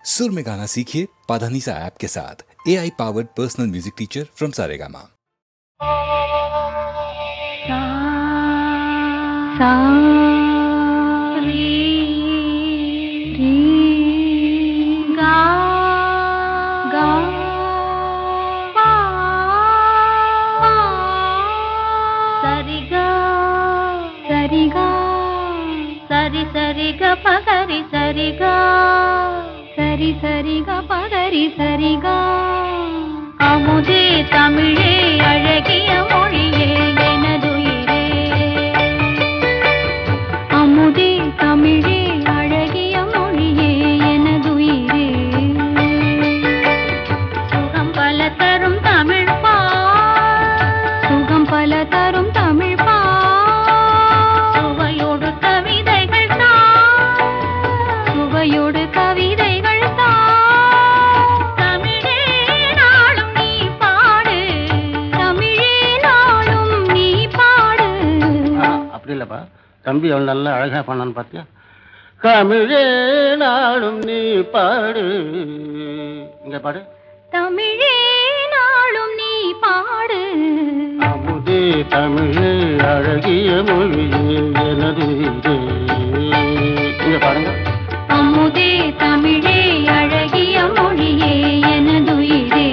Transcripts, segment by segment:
सुर में गाना सीखिए पाधानीसा ऐप के साथ। AI powered personal music teacher from Saregama. சரி சரி க பகரி சரி கா சரி சரி க பகரி சரி கா அமுதே தமிழே அழகிய மொழியே எனதுயிரே அமுதே தமிழே அழகிய மொழியே எனதுயிரே சுகம் பல தரும் தமிழ் பா சுகம் பல தரும் தமிழ் பா சுவையோடு கவிதைகள் தமிழே நாளும் நீ பாடு தமிழே நாளும் நீ பாடு. அப்படி இல்லப்பா தம்பி அவன் நல்லா அழகா பண்ணான்னு பார்த்தியா? தமிழே நாளும் நீ பாடு. இங்க பாடு. தமிழே நாளும் நீ பாடு. அமுதே தமிழே அழகிய மொழியே எனது இங்க பாருங்க. அமுதே தமிழே அழகிய மொழியே எனதுயிரே.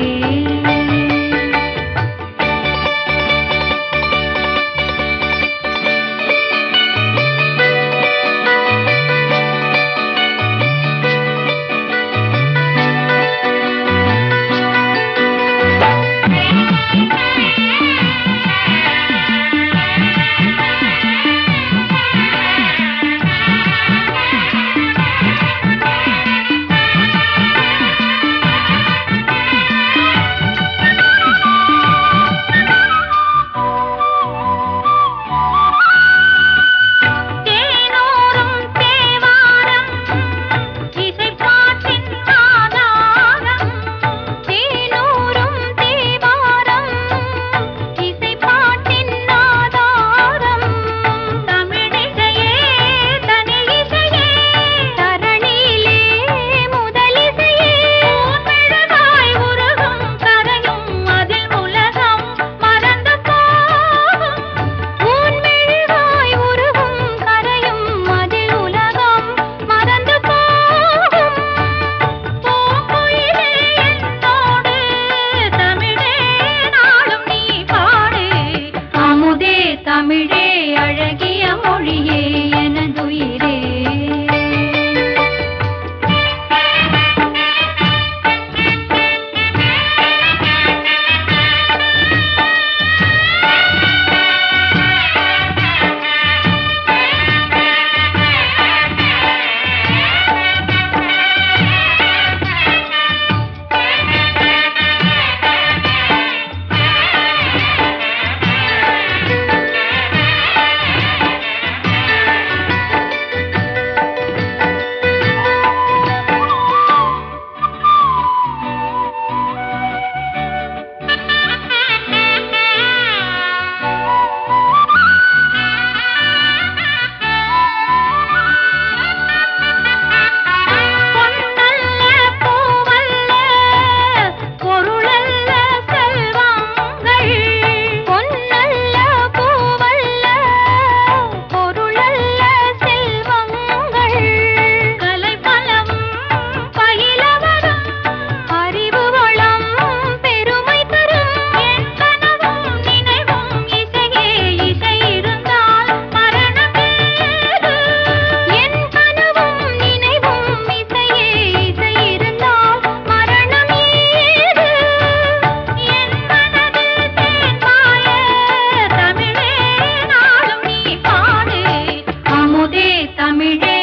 தமிழே அழகிய மொழியே எனதுயிரே. தமிழே